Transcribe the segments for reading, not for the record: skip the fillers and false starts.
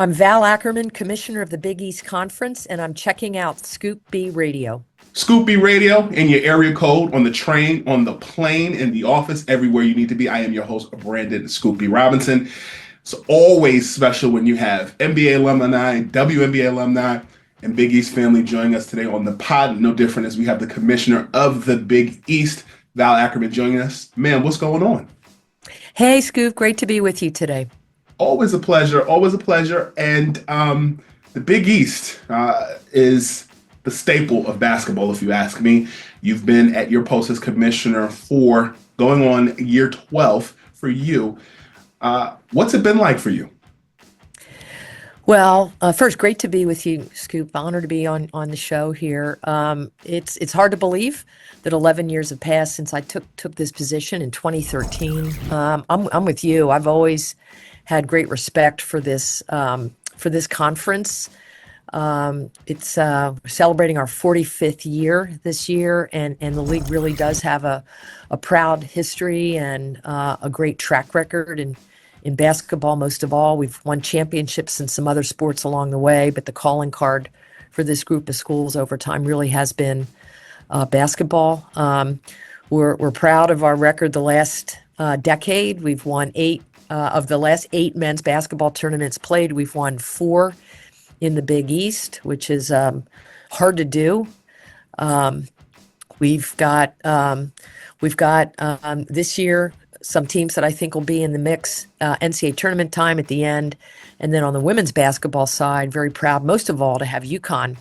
I'm Val Ackerman, Commissioner of the Big East Conference, and I'm checking out Scoop B Radio. Scoop B Radio in your area code, on the train, on the plane, in the office, everywhere you need to be. I am your host, Brandon Scoop B Robinson. It's always special when you have NBA alumni, WNBA alumni, and Big East family joining us today on the pod. No different as we have the Commissioner of the Big East, Val Ackerman, joining us. Man, what's going on? Hey, Scoop, great to be with you today. Always a pleasure. Always a pleasure. And the Big East is the staple of basketball, if you ask me. You've been at your post as commissioner for going on year 12 for you. What's it been like for you? Well, first, great to be with you, Scoop. Honored to be on the show here. It's hard to believe that 11 years have passed since I took this position in 2013. I'm with you. I've always had great respect for this conference. It's celebrating our 45th year this year, and the league really does have a proud history and a great track record. And in basketball, most of all, we've won championships in some other sports along the way, but the calling card for this group of schools over time really has been basketball. We're proud of our record the last decade. We've won 8 of the last 8 men's basketball tournaments played. We've won 4 in the Big East, which is hard to do. We've got this year some teams that I think will be in the mix, NCAA tournament time at the end. And then on the women's basketball side, very proud most of all to have UConn,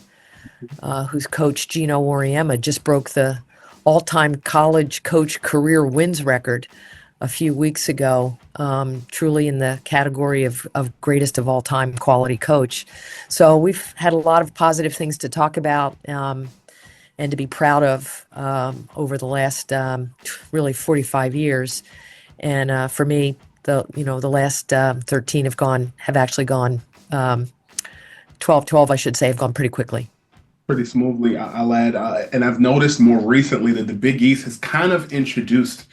whose coach Gino Auriemma just broke the all-time college coach career wins record a few weeks ago, truly in the category of greatest of all time quality coach. So we've had a lot of positive things to talk about and to be proud of over the last really 45 years. And for me, the last 13 have actually gone 12, I should say, have gone pretty quickly. Pretty smoothly, I'll add. And I've noticed more recently that the Big East has kind of introduced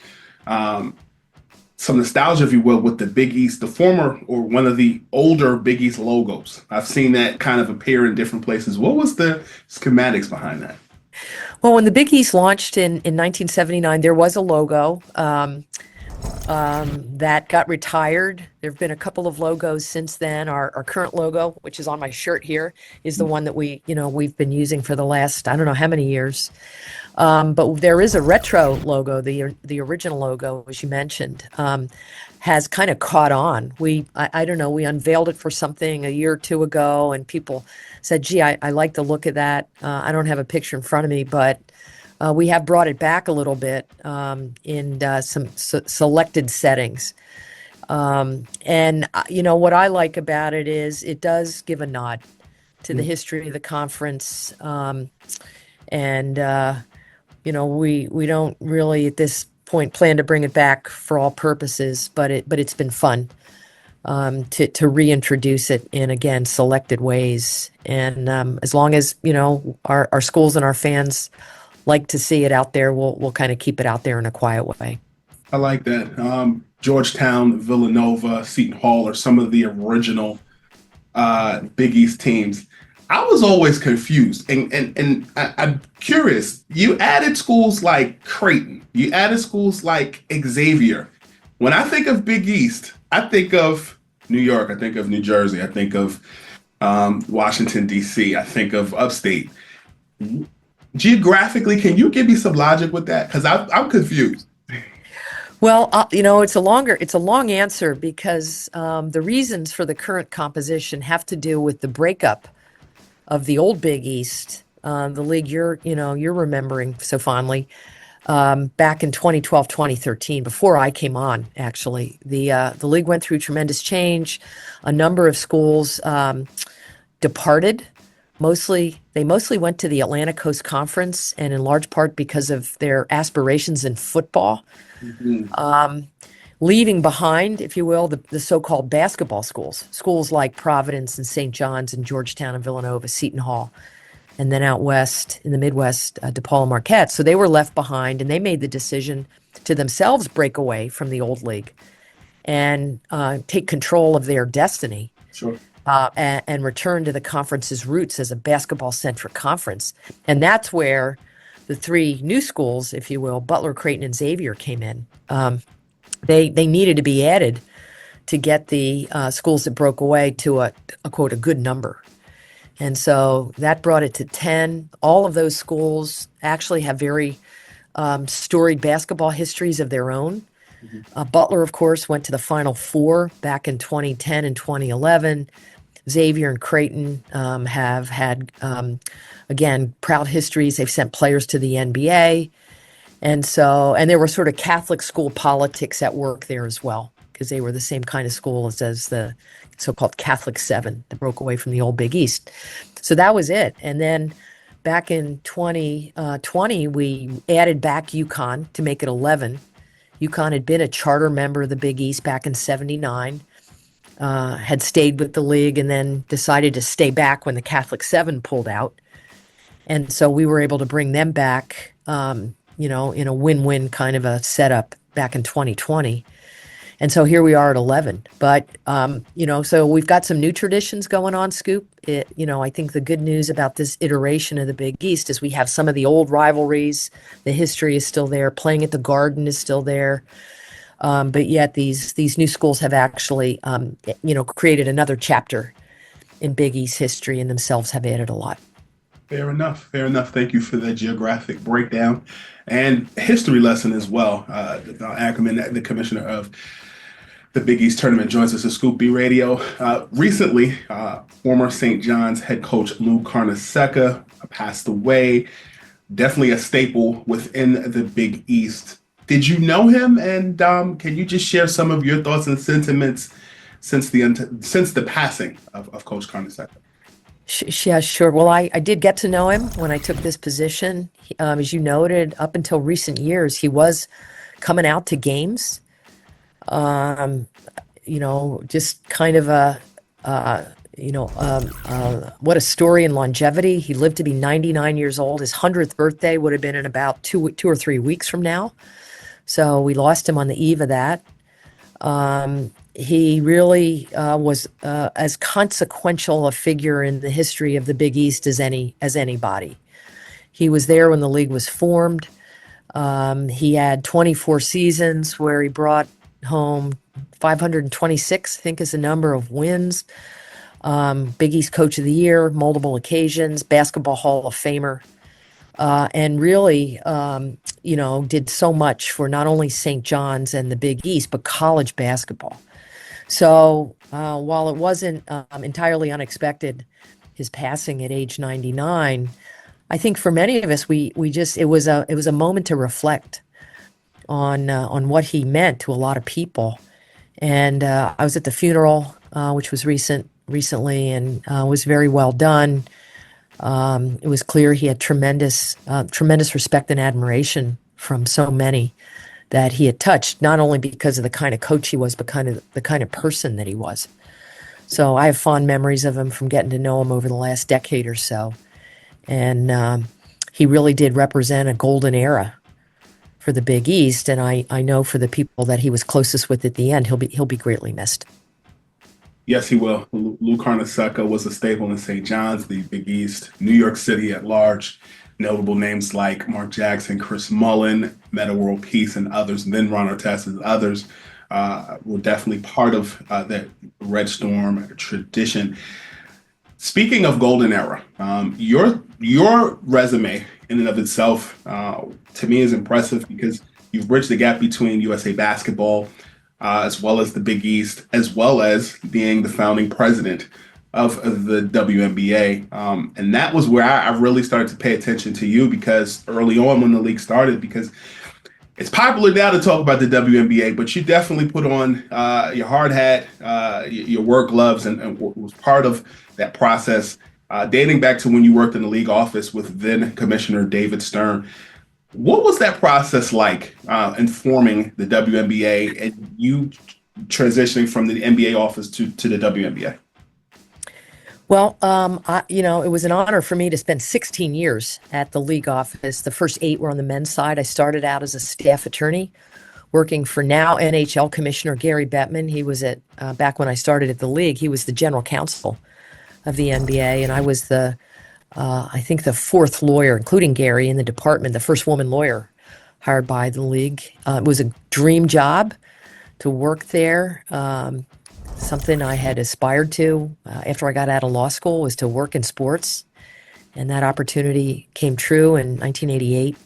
some nostalgia, if you will, with the Big East, the former or one of the older Big East logos. I've seen that kind of appear in different places. What was the schematics behind that? Well, when the Big East launched in 1979, there was a logo that got retired. There have been a couple of logos since then. Our current logo, which is on my shirt here, is the one that we've been using for the last, I don't know how many years. But there is a retro logo, the original logo, as you mentioned, has kind of caught on. I don't know, we unveiled it for something a year or two ago, and people said, gee, I like the look of that. I don't have a picture in front of me, but we have brought it back a little bit in some selected settings. And what I like about it is it does give a nod to the history of the conference. And we don't really at this point plan to bring it back for all purposes, but it's been fun to reintroduce it in, again, selected ways. And as long as our schools and our fans like to see it out there, we'll kind of keep it out there in a quiet way. I like that. Georgetown, Villanova, Seton Hall are some of the original Big East teams. I was always confused, and I'm curious. You added schools like Creighton. You added schools like Xavier. When I think of Big East, I think of New York. I think of New Jersey. I think of Washington, D.C. I think of upstate. Geographically, can you give me some logic with that? Because I'm confused. Well, it's a long answer because the reasons for the current composition have to do with the breakup of the old Big East, the league you're remembering so fondly, back in 2012, 2013, before I came on. Actually, the league went through tremendous change. A number of schools departed. They mostly went to the Atlantic Coast Conference, and in large part because of their aspirations in football. Leaving behind, if you will, the so-called basketball schools like Providence and St. John's and Georgetown and Villanova, Seton Hall, and then out west in the Midwest, DePaul and Marquette. So they were left behind, and they made the decision to themselves break away from the old league and take control of their destiny. Sure. and return to the conference's roots as a basketball-centric conference. And that's where the three new schools, if you will, Butler, Creighton, and Xavier, came in. They needed to be added to get the schools that broke away to a quote, a good number. And so that brought it to 10. All of those schools actually have very storied basketball histories of their own. Butler, of course, went to the Final Four back in 2010 and 2011. Xavier and Creighton have had, again, proud histories. They've sent players to the NBA. And there were sort of Catholic school politics at work there as well, because they were the same kind of school as the so-called Catholic Seven that broke away from the old Big East. So that was it. And then back in 2020, we added back UConn to make it 11. UConn had been a charter member of the Big East back in '79, had stayed with the league, and then decided to stay back when the Catholic Seven pulled out. And so we were able to bring them back, in a win-win kind of a setup back in 2020. And so here we are at 11. But, so we've got some new traditions going on, Scoop. I think the good news about this iteration of the Big East is we have some of the old rivalries. The history is still there. Playing at the Garden is still there. But yet these new schools have actually, created another chapter in Big East history and themselves have added a lot. Fair enough. Thank you for the geographic breakdown and history lesson as well. Val Ackerman, the commissioner of the Big East tournament, joins us at Scoop B Radio. Recently, former St. John's head coach Lou Carnesecca passed away. Definitely a staple within the Big East. Did you know him? And can you just share some of your thoughts and sentiments since the passing of Coach Carnesecca? Yeah, sure. Well, I did get to know him when I took this position. As you noted, up until recent years, he was coming out to games. Just kind of what a story in longevity. He lived to be 99 years old. His 100th birthday would have been in about two or 3 weeks from now. So we lost him on the eve of that. He really was as consequential a figure in the history of the Big East as anybody. He was there when the league was formed. He had 24 seasons where he brought home 526, I think is the number of wins. Big East Coach of the Year, multiple occasions, Basketball Hall of Famer. And really, did so much for not only St. John's and the Big East, but college basketball. So while it wasn't entirely unexpected, his passing at age 99, I think for many of us, it was a moment to reflect on what he meant to a lot of people. And I was at the funeral, which was recently, and was very well done. It was clear he had tremendous respect and admiration from so many that he had touched, not only because of the kind of coach he was, but the kind of person that he was. So I have fond memories of him from getting to know him over the last decade or so. And he really did represent a golden era for the Big East. And I know for the people that he was closest with at the end, he'll be greatly missed. Yes, he will. Lou Carnesecca was a staple in St. John's, the Big East, New York City at large. Notable names like Mark Jackson, Chris Mullin, Metta World Peace, and others, and then Ron Artest and others were definitely part of that Red Storm tradition. Speaking of golden era, your resume in and of itself, to me, is impressive because you've bridged the gap between USA Basketball as well as the Big East, as well as being the founding president of the WNBA. And that was where I really started to pay attention to you, because early on when the league started, because it's popular now to talk about the WNBA, but you definitely put on your hard hat, your work gloves, and was part of that process dating back to when you worked in the league office with then Commissioner David Stern. What was that process like informing the WNBA and you transitioning from the NBA office to the WNBA? Well, it was an honor for me to spend 16 years at the league office. The first 8 were on the men's side. I started out as a staff attorney working for now NHL Commissioner Gary Bettman. He was back when I started at the league, he was the general counsel of the NBA, and I was I think the fourth lawyer, including Gary, in the department, the first woman lawyer hired by the league. It was a dream job to work there. Something I had aspired to after I got out of law school was to work in sports, and that opportunity came true in 1988.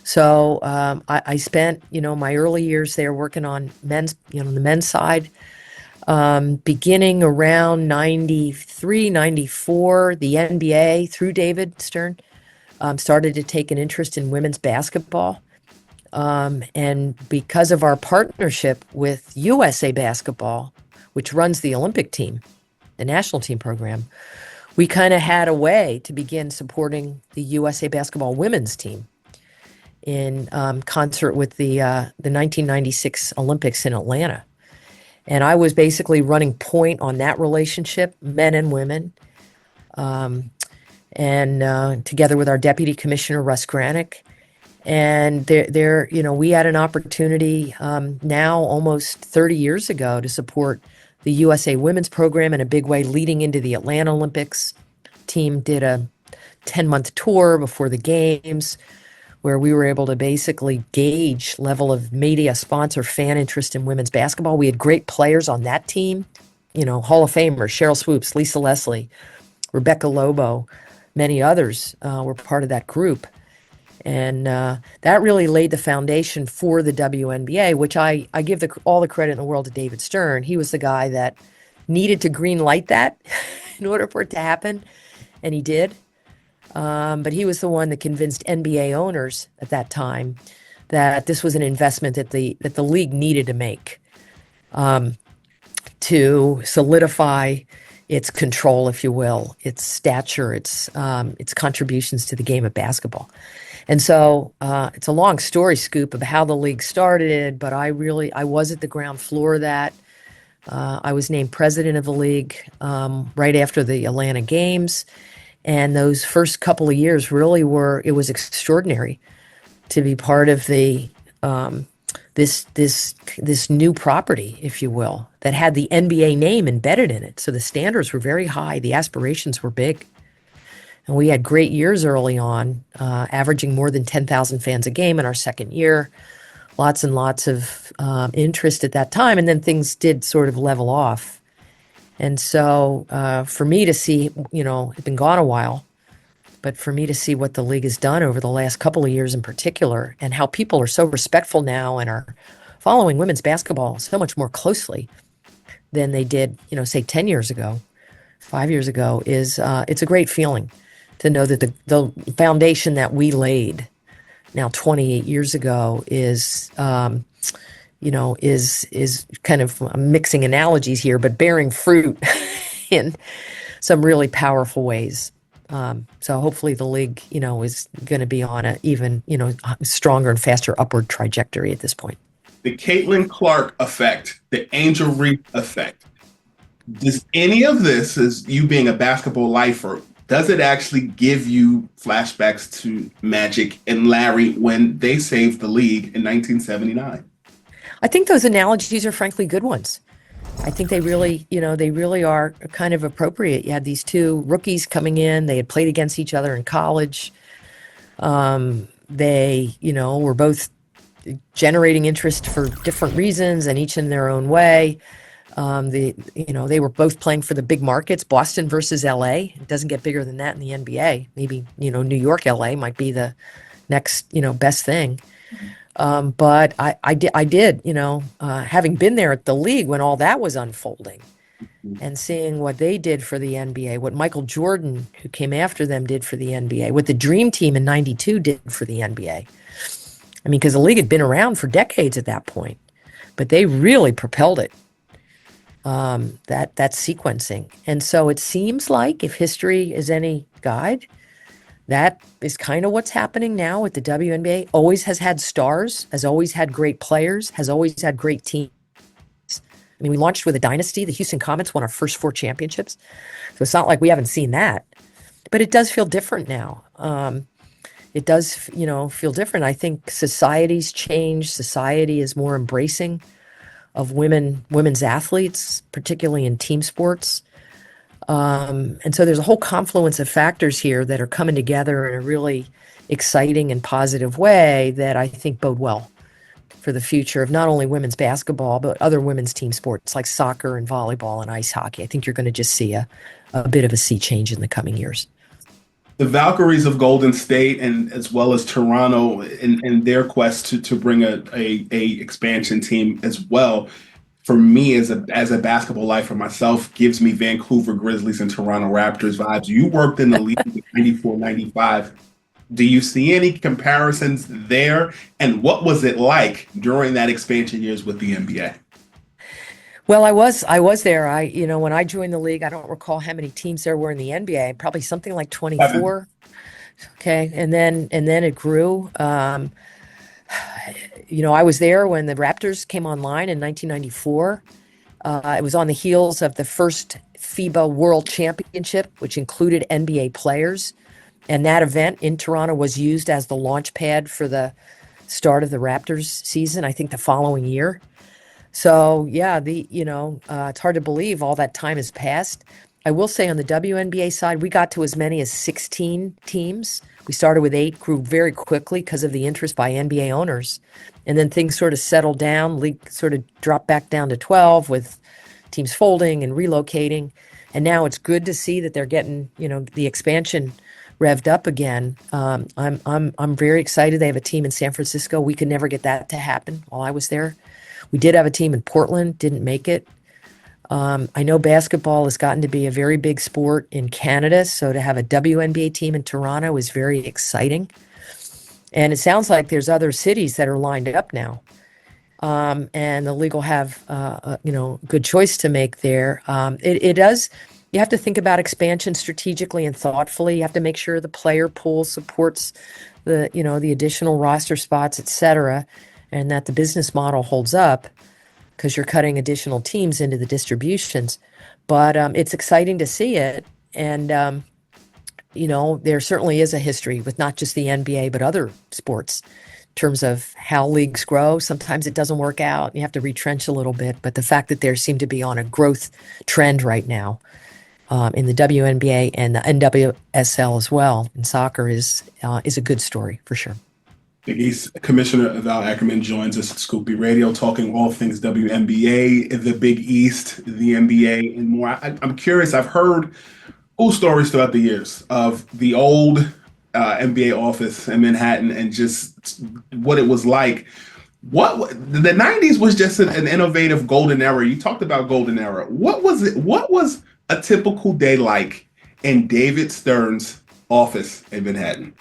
So I spent, my early years there working on men's, the men's side. Beginning around 93, 94, the NBA, through David Stern, started to take an interest in women's basketball. And because of our partnership with USA Basketball, which runs the Olympic team, the national team program, we kind of had a way to begin supporting the USA Basketball women's team in concert with the 1996 Olympics in Atlanta. And I was basically running point on that relationship, men and women, and together with our Deputy Commissioner, Russ Granick. And we had an opportunity now almost 30 years ago to support the USA Women's Program in a big way leading into the Atlanta Olympics. Team did a 10-month tour before the games where we were able to basically gauge level of media, sponsor, fan interest in women's basketball. We had great players on that team, Hall of Famers, Cheryl Swoops, Lisa Leslie, Rebecca Lobo, many others were part of that group. And that really laid the foundation for the WNBA, which I give all the credit in the world to David Stern. He was the guy that needed to green light that in order for it to happen, and he did. But he was the one that convinced NBA owners at that time that this was an investment that the league needed to make to solidify its control, if you will, its stature, its contributions to the game of basketball. And so it's a long story, Scoop, of how the league started, but I was at the ground floor of that. I was named president of the league right after the Atlanta games. And those first couple of years really it was extraordinary to be part of the this new property, if you will, that had the NBA name embedded in it. So the standards were very high. The aspirations were big. And we had great years early on, averaging more than 10,000 fans a game in our second year. Lots and lots of interest at that time. And then things did sort of level off. And so for me to see, it's been gone a while, but for me to see what the league has done over the last couple of years in particular, and how people are so respectful now and are following women's basketball so much more closely than they did, say 10 years ago, 5 years ago, it's a great feeling to know that the foundation that we laid now 28 years ago is kind of, I'm mixing analogies here, but bearing fruit in some really powerful ways. So hopefully the league, is going to be on a even, stronger and faster upward trajectory at this point. The Caitlin Clark effect, the Angel Reese effect. Does any of this, as you being a basketball lifer, does it actually give you flashbacks to Magic and Larry when they saved the league in 1979? I think those analogies are frankly good ones. I think they really are kind of appropriate. You had these two rookies coming in. They had played against each other in college. They, were both generating interest for different reasons and each in their own way. They were both playing for the big markets, Boston versus LA. It doesn't get bigger than that in the NBA. Maybe, New York, LA might be the next, best thing. But I did, having been there at the league when all that was unfolding and seeing what they did for the NBA, what Michael Jordan, who came after them, did for the NBA, what the Dream Team in '92 did for the NBA. I mean, because the league had been around for decades at that point, but they really propelled it. That sequencing. And so it seems like, if history is any guide, that is kind of what's happening now with the WNBA. Always has had stars, has always had great players, has always had great teams. I mean, we launched with a dynasty. The Houston Comets won our first 4 championships. So it's not like we haven't seen that. But it does feel different now. it does, feel different. I think society's changed. Society is more embracing of women's athletes, particularly in team sports. And so there's a whole confluence of factors here that are coming together in a really exciting and positive way that I think bode well for the future of not only women's basketball, but other women's team sports like soccer and volleyball and ice hockey. I think you're going to just see a bit of a sea change in the coming years. The Valkyries of Golden State and as well as Toronto in their quest to bring a expansion team as well. For me as a basketball lifer myself, gives me Vancouver Grizzlies and Toronto Raptors vibes. You worked in the league in 94, 95. Do you see any comparisons there? And what was it like during that expansion years with the NBA? Well, I was there. When I joined the league, I don't recall how many teams there were in the NBA, probably something like 24. Okay. And then it grew. I was there when the Raptors came online in 1994. It was on the heels of the first FIBA World Championship, which included NBA players. And that event in Toronto was used as the launch pad for the start of the Raptors season, I think the following year. So yeah, it's hard to believe all that time has passed. I will say on the WNBA side, we got to as many as 16 teams. We started with 8, grew very quickly because of the interest by NBA owners. And then things sort of settled down, league sort of dropped back down to 12 with teams folding and relocating. And now it's good to see that they're getting, the expansion revved up again. I'm very excited. They have a team in San Francisco. We could never get that to happen while I was there. We did have a team in Portland, didn't make it. I know basketball has gotten to be a very big sport in Canada, so to have a WNBA team in Toronto is very exciting. And it sounds like there's other cities that are lined up now. And the league will have, good choice to make there. It does. You have to think about expansion strategically and thoughtfully. You have to make sure the player pool supports the additional roster spots, et cetera, and that the business model holds up because you're cutting additional teams into the distributions. But it's exciting to see it. And, there certainly is a history with not just the NBA, but other sports in terms of how leagues grow. Sometimes it doesn't work out. You have to retrench a little bit. But the fact that they seem to be on a growth trend right now in the WNBA and the NWSL as well in soccer is a good story for sure. East Commissioner Val Ackerman joins us at Scoop B Radio, talking all things WNBA, the Big East, the NBA, and more. I'm curious. I've heard cool stories throughout the years of the old NBA office in Manhattan and just what it was like. What the 90s was just an innovative golden era. You talked about golden era. What was it? What was a typical day like in David Stern's office in Manhattan?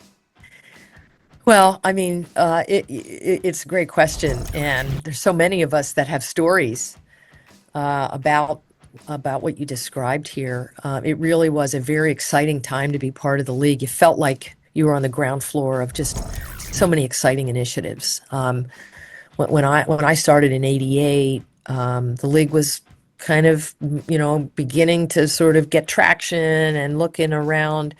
Well, I mean, it's a great question, and there's so many of us that have stories about what you described here. It really was a very exciting time to be part of the league. You felt like you were on the ground floor of just so many exciting initiatives. When I started in '88, the league was kind of beginning to sort of get traction and looking around.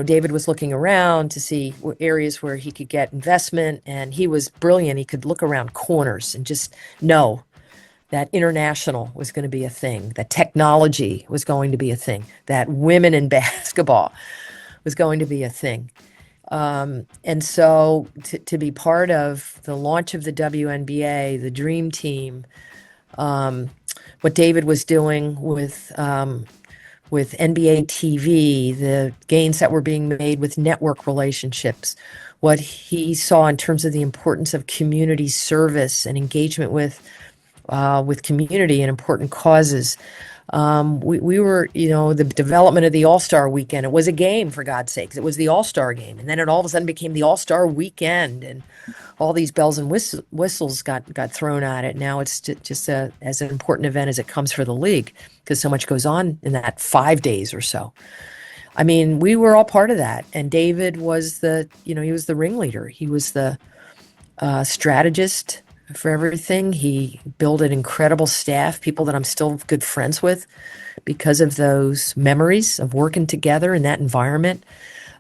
David was looking around to see areas where he could get investment, and he was brilliant. He could look around corners and just know that international was going to be a thing, that technology was going to be a thing, that women in basketball was going to be a thing. And so to be part of the launch of the WNBA, the Dream Team, what David was doing with NBA TV, the gains that were being made with network relationships, what he saw in terms of the importance of community service and engagement with community and important causes. We were, the development of the All-Star Weekend. It was a game, for God's sakes. It was the All-Star game, and then it all of a sudden became the All-Star Weekend, and all these bells and whistles got thrown at it. Now it's just as an important event as it comes for the league because so much goes on in that 5 days or so. I mean, we were all part of that, and David was he was the ringleader. He was the strategist for everything. He built an incredible staff, people that I'm still good friends with because of those memories of working together in that environment.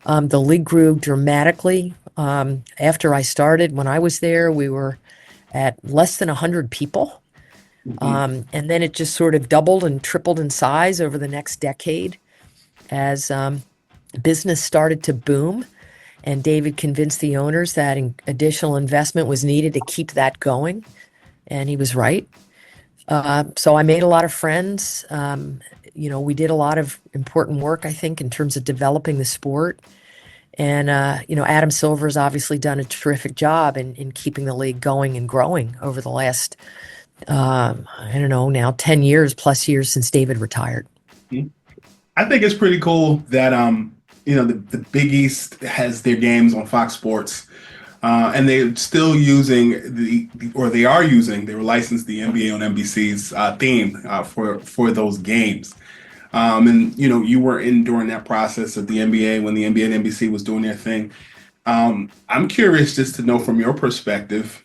The league grew dramatically. After I started, when I was there, we were at less than 100 people. Mhm. And then it just sort of doubled and tripled in size over the next decade as business started to boom. And David convinced the owners that additional investment was needed to keep that going. And he was right. So I made a lot of friends. We did a lot of important work, I think, in terms of developing the sport. And, Adam Silver's obviously done a terrific job in keeping the league going and growing over the last, I don't know, now 10 years plus years since David retired. I think it's pretty cool that the Big East has their games on Fox Sports, and they're still using or they are using, they were licensed the NBA on NBC's theme for those games. And you were in during that process of the NBA when the NBA and NBC was doing their thing. I'm curious just to know from your perspective,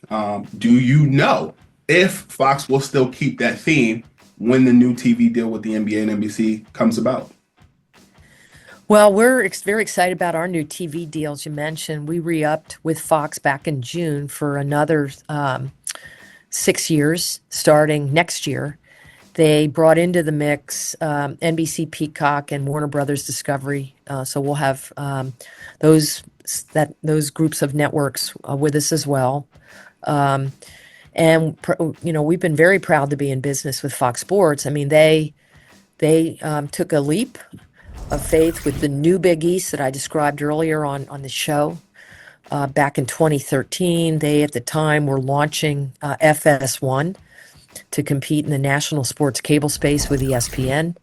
do you know if Fox will still keep that theme when the new TV deal with the NBA and NBC comes about? Well, we're very excited about our new TV deals you mentioned. We re-upped with Fox back in June for another 6 years, starting next year. They brought into the mix NBC Peacock and Warner Brothers Discovery. So we'll have those those groups of networks with us as well. Um, and we've been very proud to be in business with Fox Sports. I mean, they took a leap of faith with the new Big East that I described earlier on the show. Back in 2013, they at the time were launching FS1 to compete in the national sports cable space with ESPN.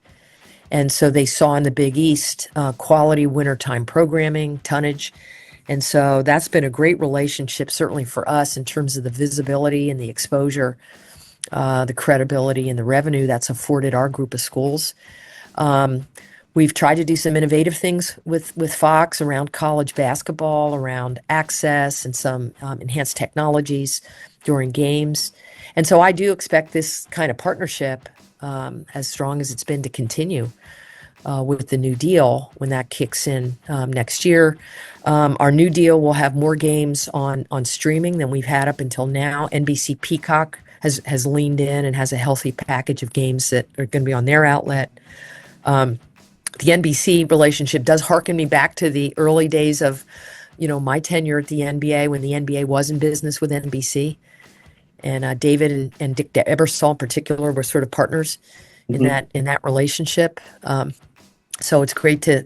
And so they saw in the Big East quality wintertime programming, tonnage. And so that's been a great relationship, certainly for us, in terms of the visibility and the exposure, the credibility and the revenue that's afforded our group of schools. Um, we've tried to do some innovative things with Fox around college basketball, around access and some enhanced technologies during games. And so I do expect this kind of partnership, as strong as it's been, to continue with the new deal when that kicks in next year. Our new deal will have more games on streaming than we've had up until now. NBC Peacock has leaned in and has a healthy package of games that are going to be on their outlet. The NBC relationship does harken me back to the early days of, my tenure at the NBA when the NBA was in business with NBC. And David and Dick Ebersol in particular were sort of partners in Mhm. that relationship. So it's great to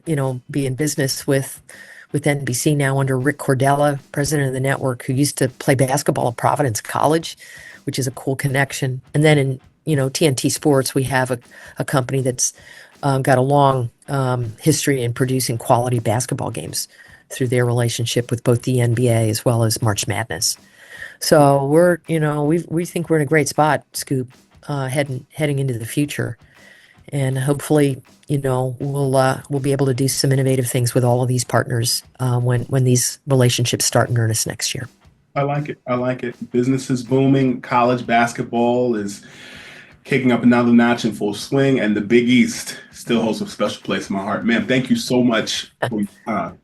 be in business with NBC now under Rick Cordella, president of the network, who used to play basketball at Providence College, which is a cool connection. And then in TNT Sports, we have a company that's got a long history in producing quality basketball games through their relationship with both the NBA as well as March Madness. So we think we're in a great spot, Scoop, heading into the future, and hopefully, we'll be able to do some innovative things with all of these partners when these relationships start in earnest next year. I like it. I like it. Business is booming. College basketball is kicking up another notch in full swing, and the Big East still holds a special place in my heart. Man, thank you so much for your time.